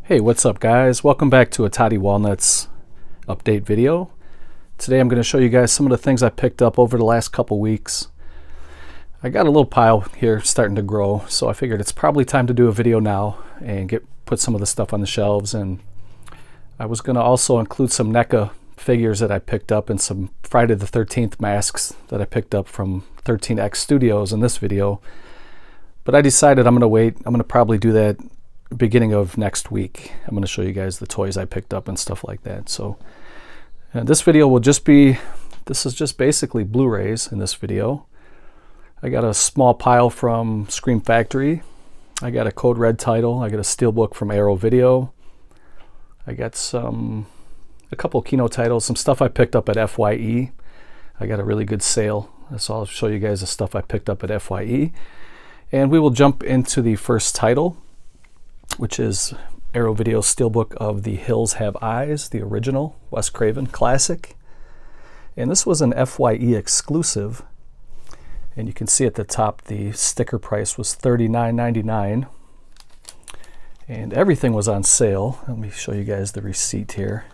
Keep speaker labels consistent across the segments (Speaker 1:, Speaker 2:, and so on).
Speaker 1: Hey, what's up guys? Welcome back to a Toddy Walnuts update video. Today I'm going to show you guys some of the things I picked up over the last couple weeks. I got a little pile here starting to grow, so I figured it's probably time to do a video now and put some of the stuff on the shelves. And I was going to also include some NECA figures that I picked up and some Friday the 13th masks that I picked up from 13X Studios in this video. But I decided I'm going to wait. I'm going to probably do that beginning of next week. I'm going to show you guys the toys I picked up and stuff like that. So this video will just be, this is just basically Blu-rays in this video. I got a small pile from Scream Factory. I got a Code Red title. I got a steelbook from Arrow Video. I got a couple Kino titles, some stuff I picked up at FYE. I got a really good sale. So I'll show you guys the stuff I picked up at FYE. And we will jump into the first title, which is Arrow Video Steelbook of The Hills Have Eyes, the original Wes Craven classic. And this was an FYE exclusive. And you can see at the top the sticker price was $39.99. And everything was on sale. Let me show you guys the receipt here.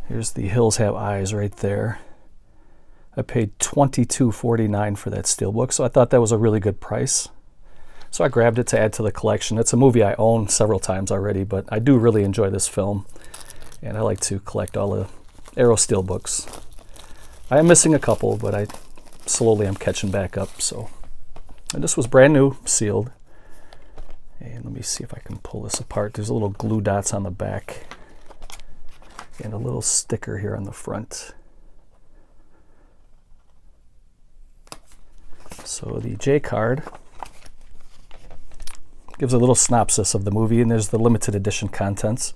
Speaker 1: Here's The Hills Have Eyes right there. I paid $22.49 for that steelbook, so I thought that was a really good price. So I grabbed it to add to the collection. It's a movie I own several times already, but I do really enjoy this film. And I like to collect all the Arrow steelbooks. I am missing a couple, but I'm catching back up. And this was brand new, sealed. And let me see if I can pull this apart. There's a little glue dots on the back and a little sticker here on the front. So the J card gives a little synopsis of the movie, and there's the limited edition contents.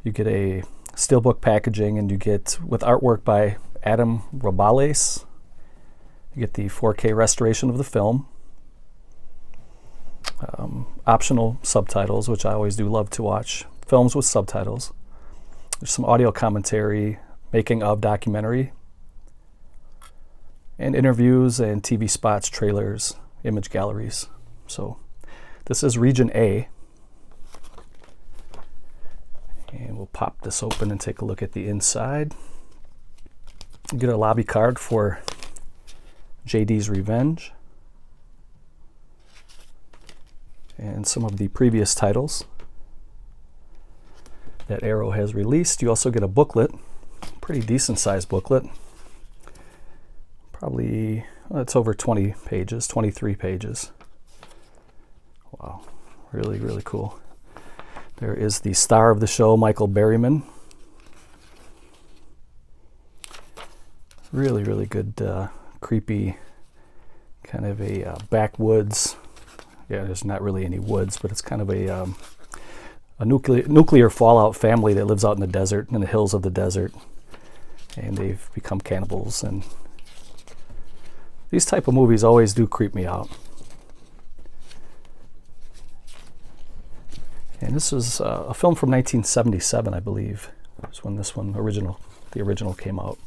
Speaker 1: You get a steelbook packaging, and you get, with artwork by Adam Robales, you get the 4K restoration of the film, optional subtitles, which I always do love to watch films with subtitles. There's some audio commentary, making of documentary, and interviews and TV spots, trailers, image galleries. So this is Region A. And we'll pop this open and take a look at the inside. You get a lobby card for JD's Revenge and some of the previous titles that Arrow has released. You also get a booklet, pretty decent sized booklet. Probably, well, it's over 20 pages, 23 pages. Wow, really, really cool. There is the star of the show, Michael Berryman. Really, really good, creepy, kind of a backwoods. Yeah, there's not really any woods, but it's kind of a nuclear fallout family that lives out in the desert, in the hills of the desert, and they've become cannibals. And these type of movies always do creep me out. And this is a film from 1977, I believe. That's when the original came out.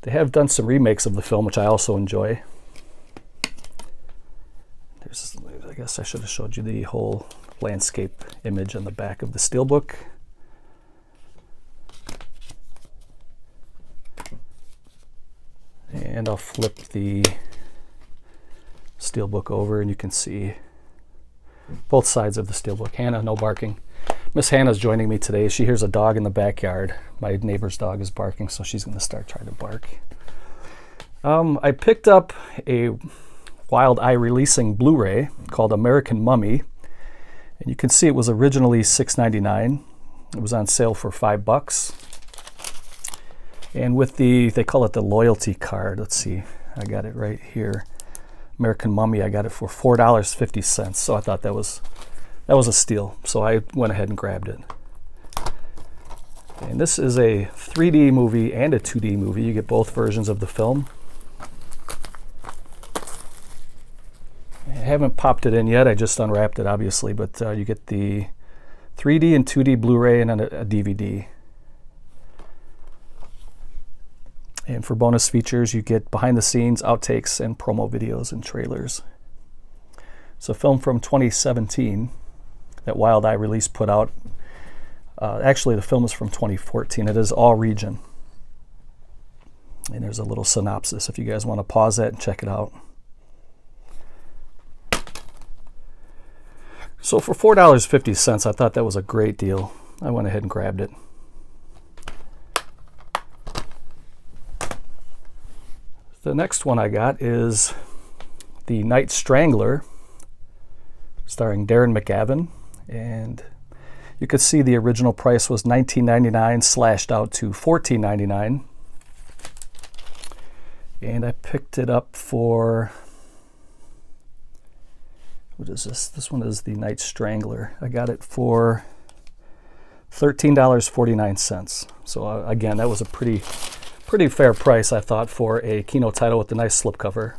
Speaker 1: They have done some remakes of the film, which I also enjoy. I guess I should have showed you the whole landscape image on the back of the steelbook. And I'll flip the steelbook over, and you can see both sides of the steelbook. Hannah, no barking. Miss Hannah's joining me today. She hears a dog in the backyard. My neighbor's dog is barking, so she's going to start trying to bark. I picked up a Wild Eye releasing Blu-ray called American Mummy, and you can see it was originally $6.99. It was on sale for $5. And with they call it the loyalty card. Let's see, I got it right here. American Mummy, I got it for $4.50. So I thought that was a steal. So I went ahead and grabbed it. And this is a 3D movie and a 2D movie. You get both versions of the film. I haven't popped it in yet. I just unwrapped it, obviously, but you get the 3D and 2D Blu-ray and a DVD. And for bonus features, you get behind the scenes, outtakes, and promo videos and trailers. It's a film from 2017 that Wild Eye Release put out. Actually, the film is from 2014. It is all region. And there's a little synopsis if you guys want to pause that and check it out. So for $4.50, I thought that was a great deal. I went ahead and grabbed it. The next one I got is The Night Strangler, starring Darren McGavin. And you could see the original price was $19.99 slashed out to $14.99. And I picked it up for, what is this? This one is The Night Strangler. I got it for $13.49. So again, that was a pretty fair price, I thought, for a Kino title with a nice slipcover.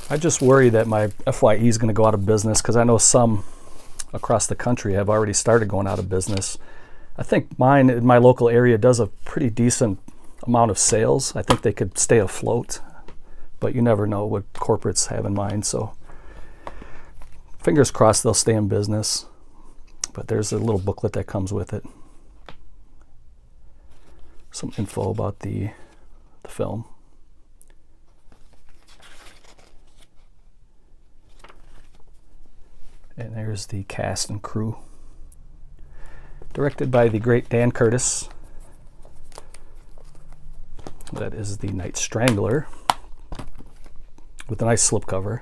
Speaker 1: I just worry that my FYE is going to go out of business, because I know some across the country have already started going out of business. I think mine in my local area does a pretty decent amount of sales. I think they could stay afloat, but you never know what corporates have in mind. So fingers crossed they'll stay in business. But there's a little booklet that comes with it. Some info about the film. And there's the cast and crew. Directed by the great Dan Curtis. That is The Night Strangler, with a nice slipcover.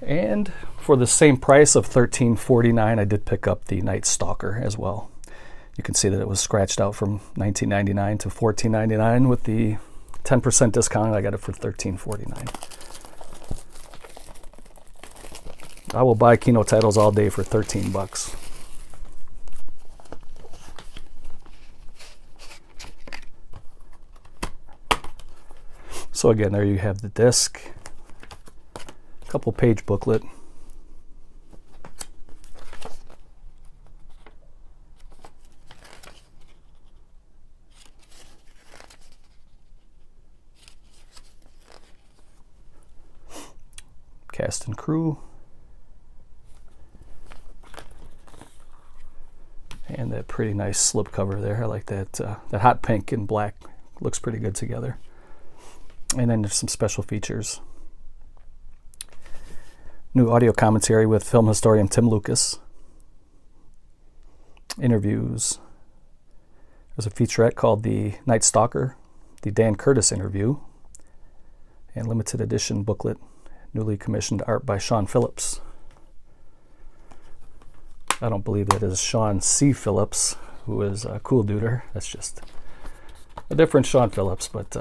Speaker 1: And for the same price of $13.49, I did pick up The Night Stalker as well. You can see that it was scratched out from $19.99 to $14.99. With the 10% discount, I got it for $13.49. I will buy Kino titles all day for 13 bucks. So again, there you have the disc, couple page booklet, cast and crew, and that pretty nice slipcover there. I like that. That hot pink and black looks pretty good together. And then there's some special features. New audio commentary with film historian Tim Lucas. Interviews. There's a featurette called The Night Stalker, the Dan Curtis interview, and limited edition booklet, newly commissioned art by Sean Phillips. I don't believe that is Sean C. Phillips, who is a Cool Duder. That's just a different Sean Phillips, but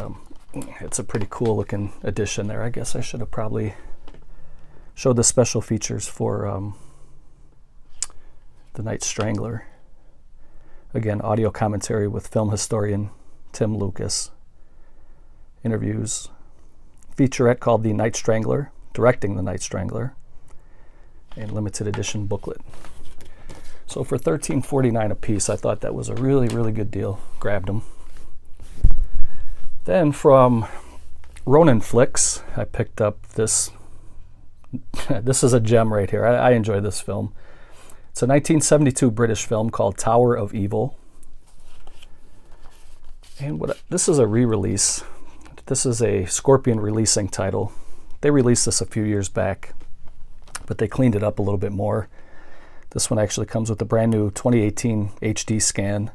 Speaker 1: it's a pretty cool looking edition there. I guess I should have probably showed the special features for The Night Strangler. Again, audio commentary with film historian Tim Lucas. Interviews. Featurette called The Night Strangler, directing The Night Strangler. And limited edition booklet. So for $13.49 a piece, I thought that was a really, really good deal. Grabbed them. Then from Ronin Flicks, I picked up this. This is a gem right here. I enjoy this film. It's a 1972 British film called Tower of Evil. And this is a re-release. This is a Scorpion releasing title. They released this a few years back, but they cleaned it up a little bit more. This one actually comes with a brand new 2018 HD scan,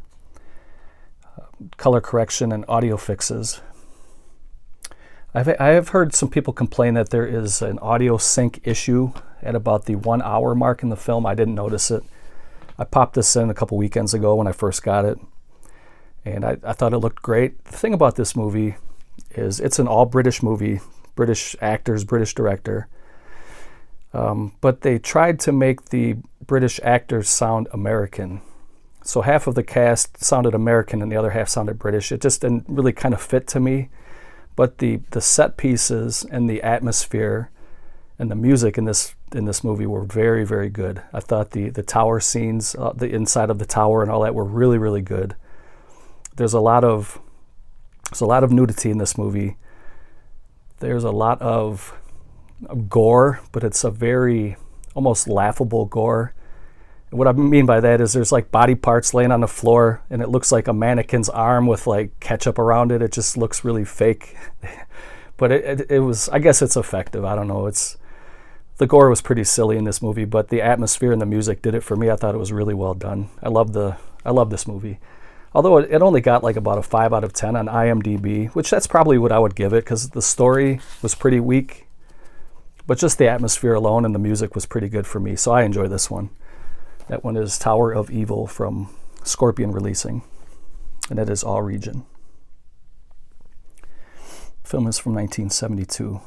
Speaker 1: color correction, and audio fixes. I have heard some people complain that there is an audio sync issue at about the 1 hour mark in the film. I didn't notice it. I popped this in a couple weekends ago when I first got it, and I thought it looked great. The thing about this movie is it's an all British movie, British actors, British director, but they tried to make the British actors sound American. So half of the cast sounded American and the other half sounded British. It just didn't really kind of fit to me. But the set pieces and the atmosphere And the music in this movie were very, very good. I thought the tower scenes, the inside of the tower and all that were really, really good. There's a lot of nudity in this movie. There's a lot of gore, but it's a very almost laughable gore. And what I mean by that is there's like body parts laying on the floor, and it looks like a mannequin's arm with like ketchup around it. It just looks really fake. But it was, I guess it's effective. I don't know. The gore was pretty silly in this movie, but the atmosphere and the music did it for me. I thought it was really well done. I love this movie. Although it only got like about a 5 out of 10 on IMDb, which that's probably what I would give it, because the story was pretty weak. But just the atmosphere alone and the music was pretty good for me, so I enjoy this one. That one is Tower of Evil from Scorpion Releasing, and it is all region. The film is from 1972.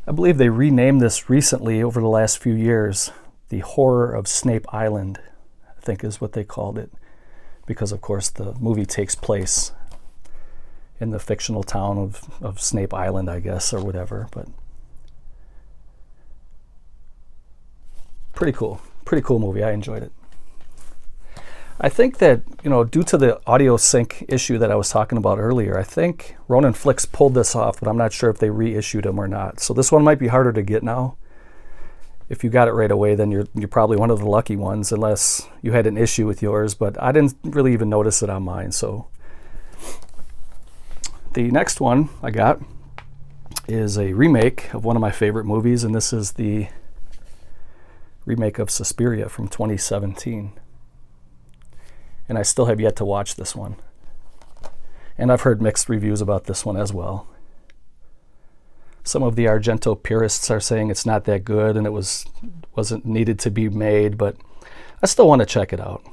Speaker 1: I believe they renamed this recently over the last few years. The Horror of Snape Island, I think is what they called it. Because, of course, the movie takes place in the fictional town of Snape Island, I guess, or whatever. But pretty cool. Pretty cool movie. I enjoyed it. I think that, due to the audio sync issue that I was talking about earlier, I think Ronin Flicks pulled this off, but I'm not sure if they reissued them or not. So this one might be harder to get now. If you got it right away, then you're probably one of the lucky ones, unless you had an issue with yours, but I didn't really even notice it on mine. So the next one I got is a remake of one of my favorite movies, and this is the remake of Suspiria from 2017. And I still have yet to watch this one. And I've heard mixed reviews about this one as well. Some of the Argento purists are saying it's not that good and it wasn't needed to be made, but I still want to check it out.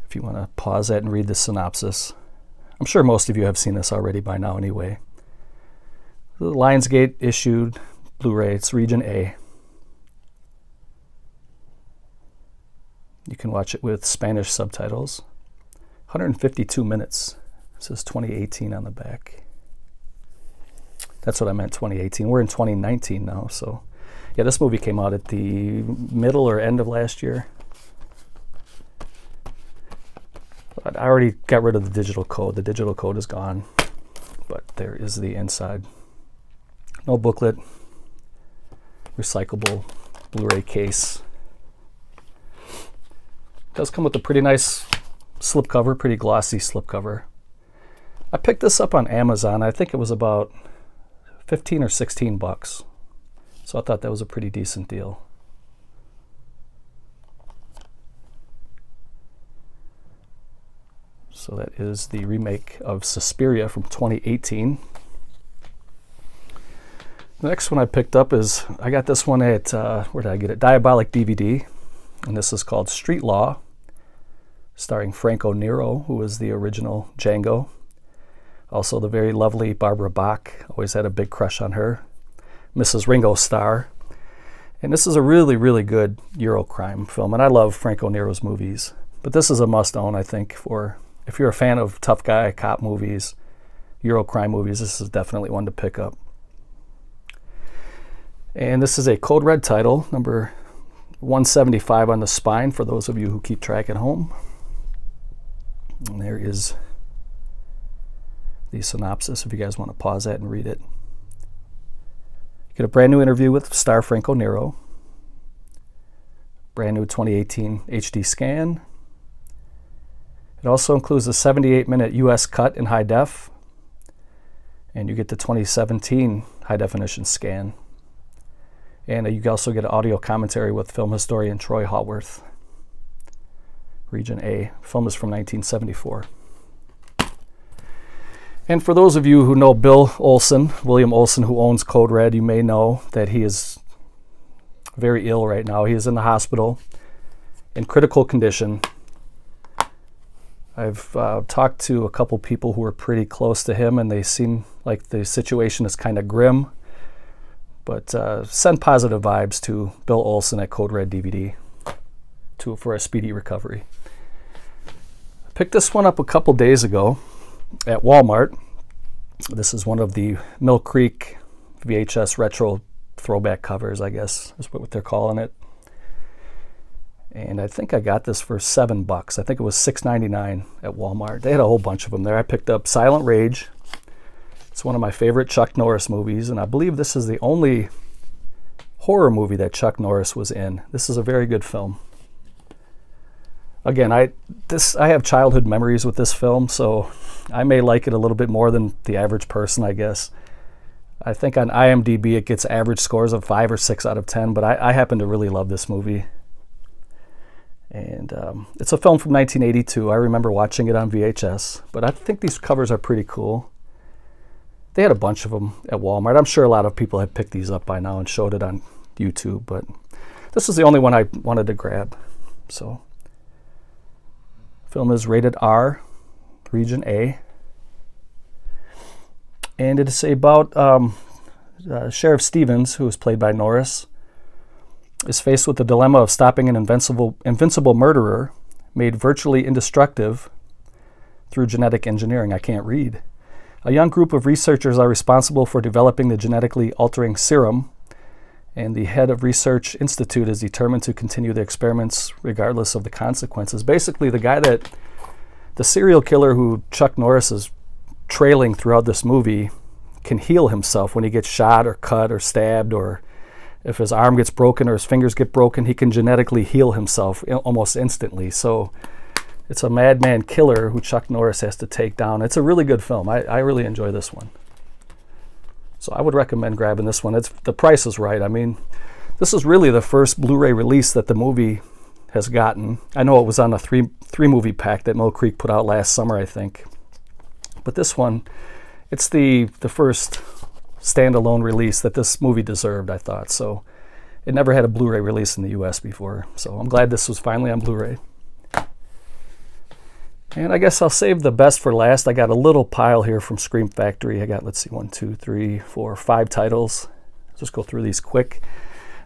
Speaker 1: If you want to pause that and read the synopsis. I'm sure most of you have seen this already by now anyway. The Lionsgate issued Blu-ray, it's Region A. You can watch it with Spanish subtitles. 152 minutes. It says 2018 on the back. That's what I meant, 2018. We're in 2019 now, so yeah, this movie came out at the middle or end of last year. But I already got rid of the digital code. The digital code is gone, but there is the inside. No booklet. Recyclable Blu-ray case. It does come with a pretty nice slipcover, pretty glossy slipcover. I picked this up on Amazon. I think it was about 15 or 16 bucks. So I thought that was a pretty decent deal. So that is the remake of Suspiria from 2018. The next one I picked up is, I got this one at, where did I get it? Diabolic DVD. And this is called Street Law, starring Franco Nero, who was the original Django. Also the very lovely Barbara Bach. Always had a big crush on her. Mrs. Ringo Starr. And this is a really, really good Eurocrime film. And I love Franco Nero's movies. But this is a must-own, I think, for if you're a fan of tough guy, cop movies, Eurocrime movies, this is definitely one to pick up. And this is a Code Red title, number 175 on the spine, for those of you who keep track at home. And there is the synopsis, if you guys want to pause that and read it. You get a brand new interview with star Franco Nero. Brand new 2018 HD scan. It also includes a 78-minute US cut in high def. And you get the 2017 high definition scan. And you also get an audio commentary with film historian Troy Haworth. Region A. Film is from 1974. And for those of you who know Bill Olsen, William Olsen, who owns Code Red, you may know that he is very ill right now. He is in the hospital in critical condition. I've talked to a couple people who are pretty close to him, and they seem like the situation is kind of grim. But send positive vibes to Bill Olsen at Code Red DVD for a speedy recovery. I picked this one up a couple days ago at Walmart. This is one of the Mill Creek VHS retro throwback covers, I guess is what they're calling it. And I think I got this for $7. I think it was $6.99 at Walmart. They had a whole bunch of them there. I picked up Silent Rage. It's one of my favorite Chuck Norris movies, and I believe this is the only horror movie that Chuck Norris was in. This is a very good film. Again, I have childhood memories with this film, so I may like it a little bit more than the average person, I guess. I think on IMDb it gets average scores of 5 or 6 out of 10, but I happen to really love this movie. And it's a film from 1982. I remember watching it on VHS, but I think these covers are pretty cool. They had a bunch of them at Walmart. I'm sure a lot of people have picked these up by now and showed it on YouTube, but this is the only one I wanted to grab. So, film is rated R, region A. And it is about Sheriff Stevens, who is played by Norris, is faced with the dilemma of stopping an invincible murderer made virtually indestructible through genetic engineering. I can't read. A young group of researchers are responsible for developing the genetically altering serum, and the head of Research Institute is determined to continue the experiments regardless of the consequences. Basically, the serial killer who Chuck Norris is trailing throughout this movie can heal himself when he gets shot or cut or stabbed, or if his arm gets broken or his fingers get broken, he can genetically heal himself almost instantly. So it's a madman killer who Chuck Norris has to take down. It's a really good film. I really enjoy this one. So I would recommend grabbing this one. The price is right. I mean, this is really the first Blu-ray release that the movie has gotten. I know it was on a three movie pack that Mill Creek put out last summer, I think. But this one, it's the first standalone release that this movie deserved, I thought. So it never had a Blu-ray release in the US before. So I'm glad this was finally on Blu-ray. And I guess I'll save the best for last. I got a little pile here from Scream Factory. I got, let's see, 1, 2, 3, 4, 5 titles. Just go through these quick.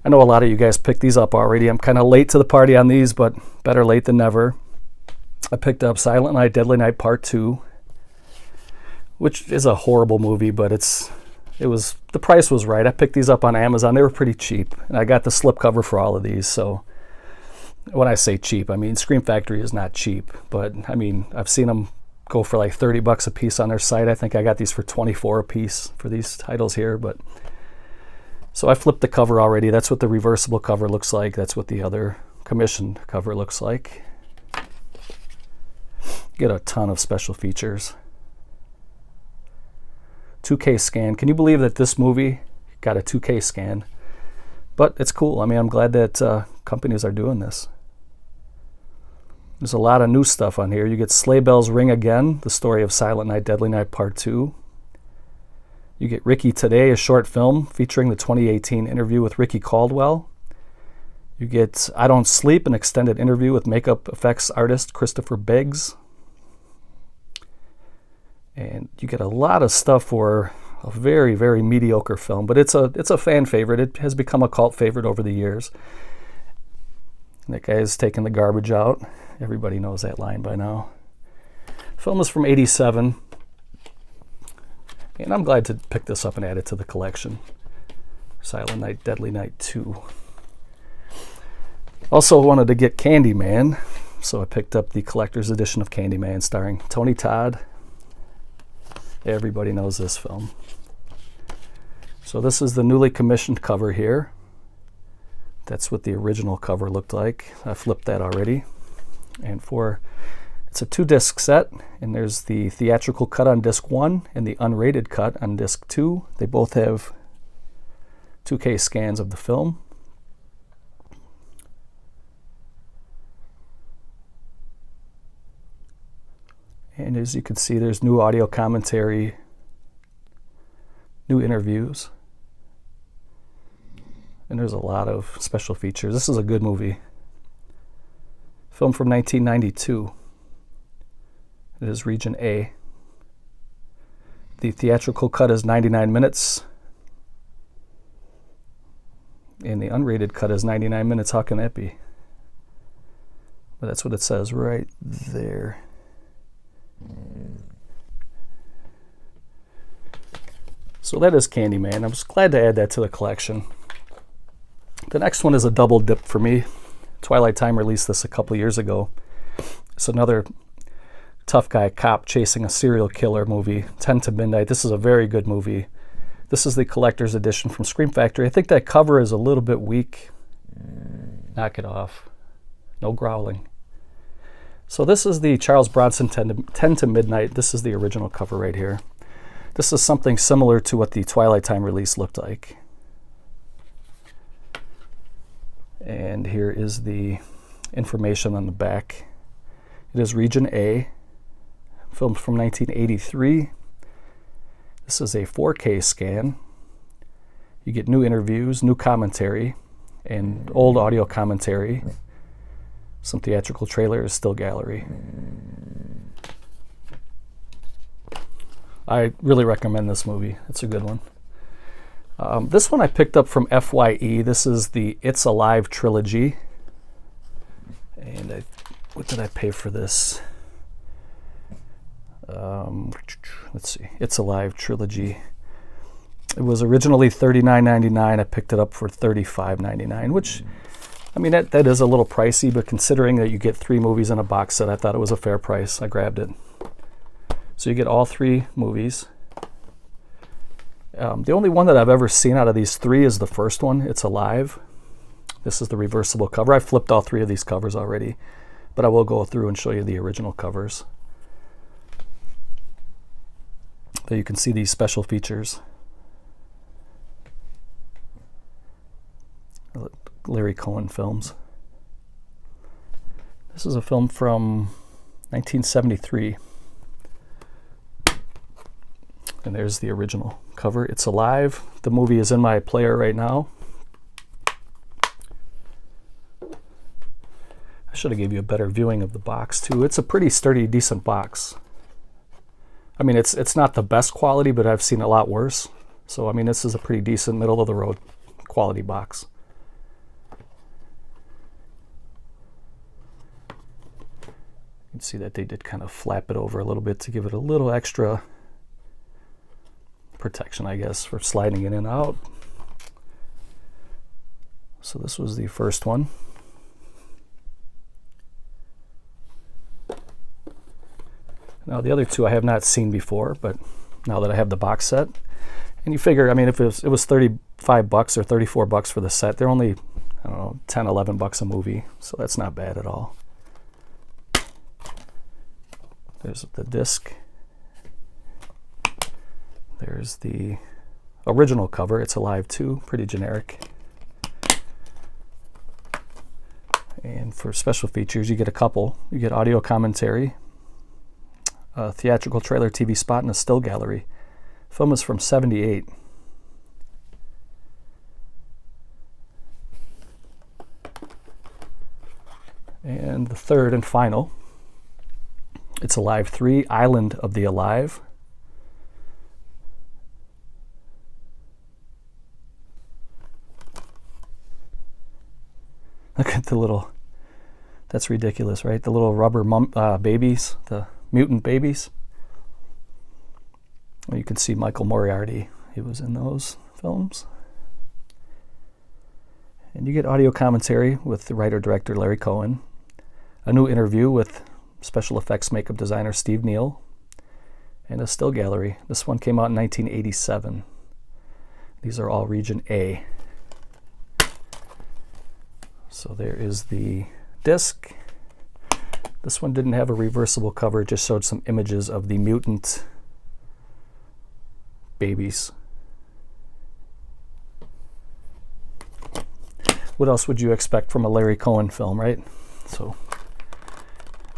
Speaker 1: I know a lot of you guys picked these up already. I'm kind of late to the party on these, but better late than never. I picked up Silent Night, Deadly Night Part 2, which is a horrible movie, but the price was right. I picked these up on Amazon. They were pretty cheap, and I got the slipcover for all of these. So when I say cheap, I mean Scream Factory is not cheap, but I mean I've seen them go for like $30 a piece on their site. I think I got these for $24 a piece for these titles here. But so I flipped the cover already. That's what the reversible cover looks like. That's what the other commissioned cover looks like. Get a ton of special features. 2K scan. Can you believe that this movie got a 2K scan? But it's cool. I mean, I'm glad that companies are doing this. There's a lot of new stuff on here. You get Sleigh Bells Ring Again, the story of Silent Night, Deadly Night Part 2. You get Ricky Today, a short film featuring the 2018 interview with Ricky Caldwell. You get I Don't Sleep, an extended interview with makeup effects artist Christopher Beggs. And you get a lot of stuff for a very, very mediocre film, but it's a fan favorite. It has become a cult favorite over the years. That guy's taking the garbage out. Everybody knows that line by now. The film is from '87, and I'm glad to pick this up and add it to the collection. Silent Night, Deadly Night 2. Also wanted to get Candyman, so I picked up the collector's edition of Candyman starring Tony Todd. Everybody knows this film. So this is the newly commissioned cover here. That's what the original cover looked like. I flipped that already. And it's a 2-disc set, and there's the theatrical cut on disc 1 and the unrated cut on disc 2. They both have 2K scans of the film. And as you can see, there's new audio commentary, new interviews, and there's a lot of special features. This is a good movie. Film from 1992. It is region A. The theatrical cut is 99 minutes, and the unrated cut is 99 minutes. How can that be? But that's what it says right So that is Candyman. I was glad to add that to the collection. The next one is a double dip for me. Twilight Time released this a couple years ago. It's another tough guy cop chasing a serial killer movie, 10 to Midnight. This is a very good movie. This is the collector's edition from Scream Factory. I think that cover is a little bit weak. Knock it off. No growling. So this is the Charles Bronson 10 to Midnight. This is the original cover right here. This is something similar to what the Twilight Time release looked like. And here is the information on the back. It is Region A, filmed from 1983. This is a 4K scan. You get new interviews, new commentary, and old audio commentary. Some theatrical trailers, still gallery. I really recommend this movie. It's a good one. This one I picked up from FYE. This is the It's Alive trilogy. And what did I pay for this? Let's see. It's Alive trilogy. It was originally $39.99. I picked it up for $35.99, which, I mean, that is a little pricey, but considering that you get 3 movies in a box set, I thought it was a fair price. I grabbed it. So you get all 3 movies. The only one that I've ever seen out of these 3 is the first one, It's Alive. This is the reversible cover. I flipped all 3 of these covers already, but I will go through and show you the original covers. There you can see these special features. Larry Cohen films. This is a film from 1973. And there's the original cover. It's Alive. The movie is in my player right now. I should have gave you a better viewing of the box too. It's a pretty sturdy, decent box. I mean, it's not the best quality, but I've seen a lot worse. So I mean, this is a pretty decent, middle of the road quality box. You can see that they did kind of flap it over a little bit to give it a little extra protection, I guess, for sliding in and out. So this was the first one. Now the other 2 I have not seen before, but now that I have the box set, and you figure, I mean, if it was $35 or $34 for the set, they're only, I don't know, $10, $11 a movie, so that's not bad at all. There's the disc. There's the original cover, It's Alive 2, pretty generic. And for special features, you get a couple. You get audio commentary, a theatrical trailer, TV spot, and a still gallery. Film is from '78. And the third and final, It's Alive 3, Island of the Alive. Look at the little, that's ridiculous, right? The little rubber babies, the mutant babies. Well, you can see Michael Moriarty. He was in those films. And you get audio commentary with the writer-director Larry Cohen, a new interview with special effects makeup designer Steve Neal, and a still gallery. This one came out in 1987. These are all Region A. So there is the disc. This one didn't have a reversible cover, it just showed some images of the mutant babies. What else would you expect from a Larry Cohen film, right? So,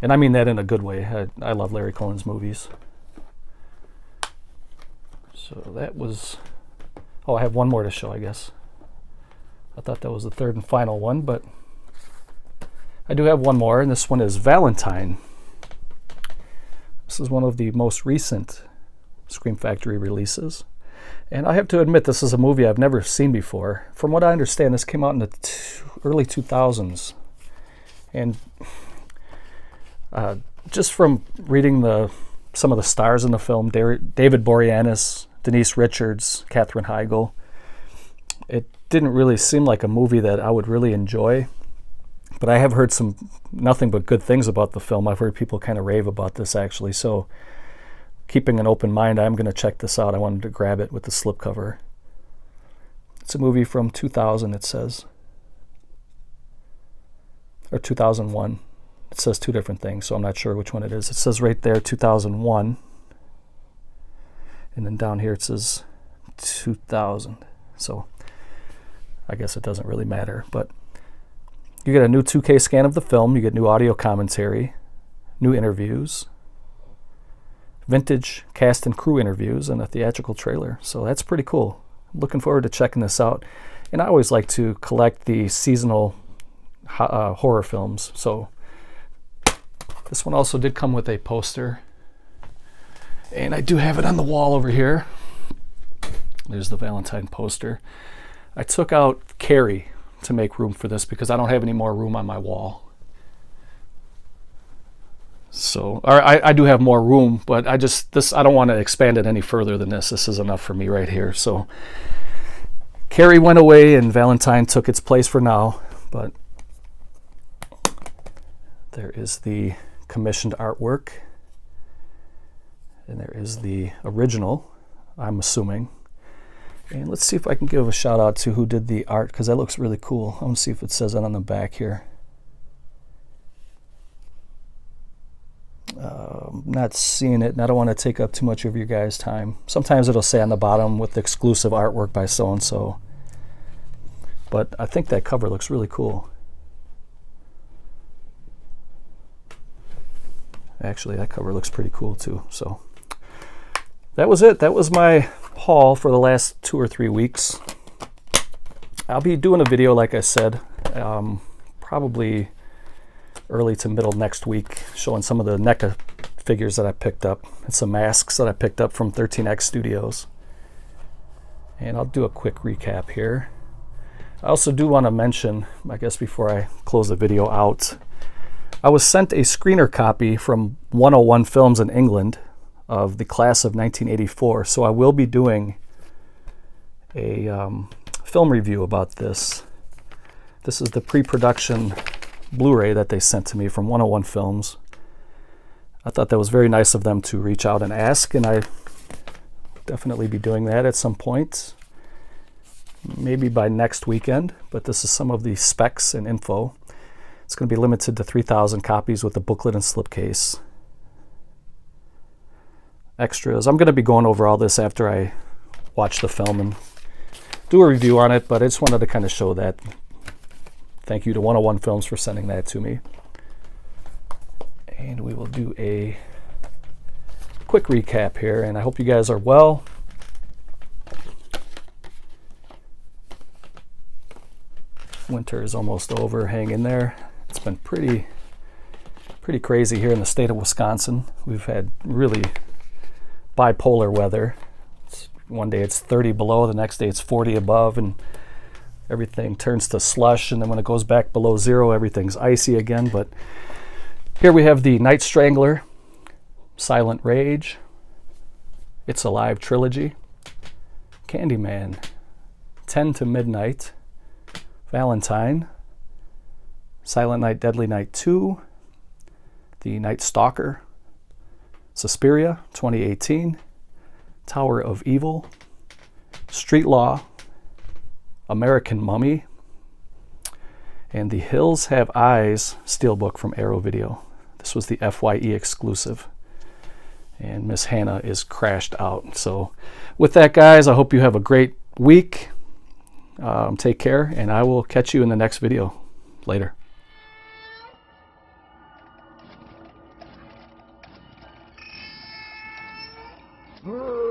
Speaker 1: and I mean that in a good way. I love Larry Cohen's movies. So that was, oh, I have one more to show, I guess. I thought that was the third and final one, but I do have one more, and this one is Valentine. This is one of the most recent Scream Factory releases. And I have to admit, this is a movie I've never seen before. From what I understand, this came out in the early 2000s. And just from reading some of the stars in the film, David Boreanaz Denise Richards, Katherine Heigl. It didn't really seem like a movie that I would really enjoy, but I have heard nothing but good things about the film. I've heard people kind of rave about this, actually, so keeping an open mind, I'm going to check this out. I wanted to grab it with the slipcover. It's a movie from 2000, it says. Or 2001. It says two different things, so I'm not sure which one it is. It says right there 2001, and then down here it says 2000. So I guess it doesn't really matter, but you get a new 2K scan of the film, you get new audio commentary, new interviews, vintage cast and crew interviews, and a theatrical trailer. So that's pretty cool. I'm looking forward to checking this out. And I always like to collect the seasonal horror films. So this one also did come with a poster, and I do have it on the wall over here. There's the Valentine poster. I took out Carrie to make room for this because I don't have any more room on my wall. So, I do have more room, but I don't want to expand it any further than this. This is enough for me right here. So Carrie went away and Valentine took its place for now, but there is the commissioned artwork, and there is the original, I'm assuming. And let's see if I can give a shout out to who did the art, because that looks really cool. I want to see if it says that on the back here. Not seeing it, and I don't want to take up too much of your guys' time. Sometimes it'll say on the bottom with exclusive artwork by so-and-so. But I think that cover looks really cool. Actually, that cover looks pretty cool too. So that was it. That was my haul for the last 2 or 3 weeks. I'll be doing a video, like I said, probably early to middle next week, showing some of the NECA figures that I picked up and some masks that I picked up from 13X Studios. And I'll do a quick recap here. I also do want to mention, I guess before I close the video out, I was sent a screener copy from 101 Films in England of the class of 1984, so I will be doing a film review about this. This is the pre-production Blu-ray that they sent to me from 101 Films. I thought that was very nice of them to reach out and ask, and I definitely be doing that at some point, maybe by next weekend. But this is some of the specs and info. It's going to be limited to 3,000 copies with a booklet and slipcase. Extras. I'm going to be going over all this after I watch the film and do a review on it, but I just wanted to kind of show that. Thank you to 101 Films for sending that to me. And we will do a quick recap here, and I hope you guys are well. Winter is almost over. Hang in there. It's been pretty crazy here in the state of Wisconsin. We've had really bipolar weather. One day it's 30 below, the next day it's 40 above, and everything turns to slush, and then when it goes back below zero, everything's icy again. But here we have the Night Strangler, Silent Rage, It's Alive trilogy, Candyman, 10 to Midnight, Valentine, Silent Night, Deadly Night 2, The Night Stalker, Suspiria, 2018, Tower of Evil, Street Law, American Mummy, and The Hills Have Eyes steelbook from Arrow Video. This was the FYE exclusive. And Miss Hannah is crashed out. So with that, guys, I hope you have a great week. Take care, and I will catch you in the next video. Later.
Speaker 2: Brrr.